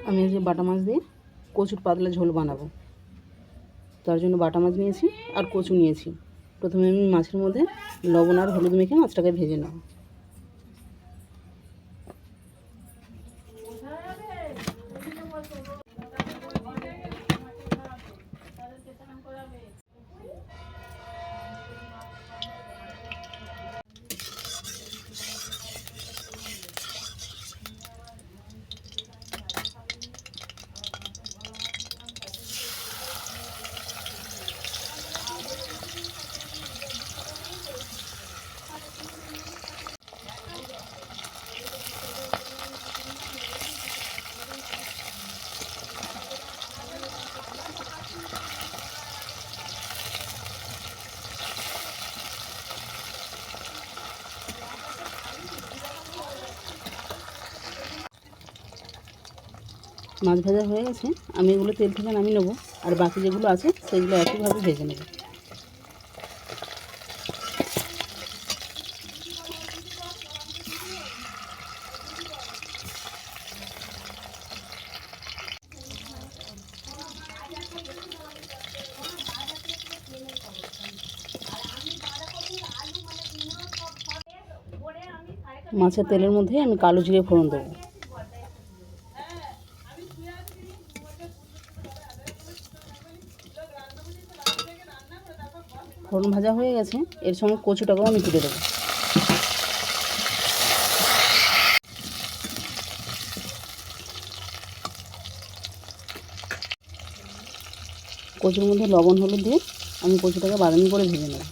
আমি আজকে বাটা মাছ দিয়ে কচুর পাতলা ঝোল বানাবো। তার জন্য বাটা মাছ নিয়েছি আর কচু নিয়েছি। প্রথমে আমি মাছের মধ্যে লবণ আর হলুদ মেখে মাছটাকে ভেজে নেব। মাছ ভাজা হয়ে গেছে, আমি এগুলো তেল থেকে নামিয়ে নেবো। আর বাকি যেগুলো আছে সেগুলো একইভাবে ভেজে নেব। মাছের তেলের মধ্যে আমি কালো জিরে ফোড়ন দেবো। ফোড়ন ভাজা হয়ে গেছে, এর সঙ্গে কচুটাকেও আমি তুলে দেবো। কচুর মধ্যে লবণ হলুদ দিয়ে আমি কচুটাকে বাদামি করে ভেজে নেব।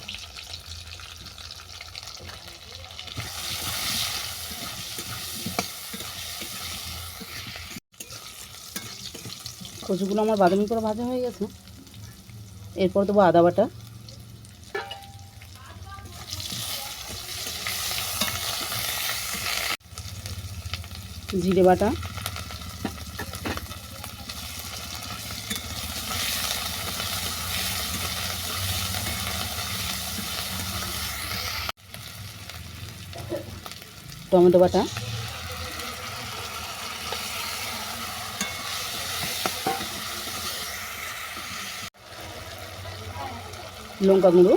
কচুগুলো আমার বাদামি করে ভাজা হয়ে গেছে। এরপর দেবো আদা বাটা, জিরে বাটা, টমেটো বাটা, লঙ্কা গুঁড়ো,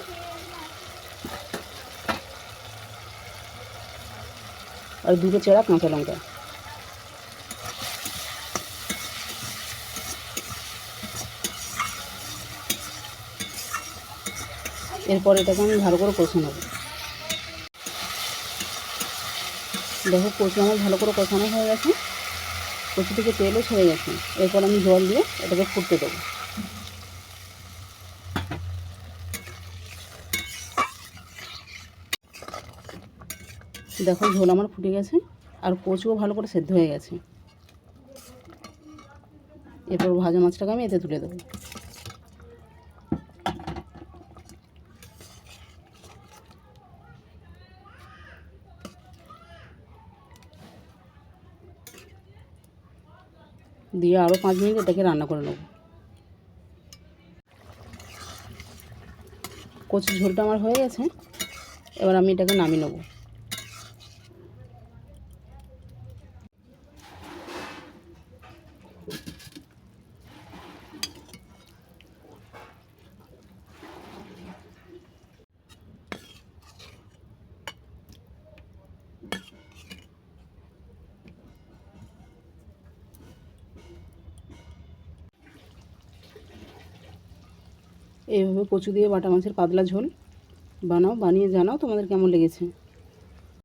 আর দুটো চেরা কাঁচা লঙ্কা। এরপর এটাকে আমি ভালো করে কষে নেব। দেখো কচু আমার ভালো করে কষানো হয়ে গেছে, কচু থেকে তেলও ছেড়ে গেছে। এরপর আমি জল দিয়ে এটাকে ফুটতে দেবো। দেখো ঝোল আমার ফুটে গেছে আর কচুও ভালো করে সেদ্ধ হয়ে গেছে। এরপর ভাজা মাছটাকে আমি এতে তুলে দেবো। দিয়ে আরও 5 মিনিট এটাকে রান্না করে নেব। কচুর ঝোলটা আমার হয়ে গেছে, এবার আমি এটাকে নামিয়ে নেব। এইভাবে কচু দিয়ে বাটা মাছের পাতলা ঝোল বানাও, বানিয়ে জানাও তোমাদের কেমন লেগেছে।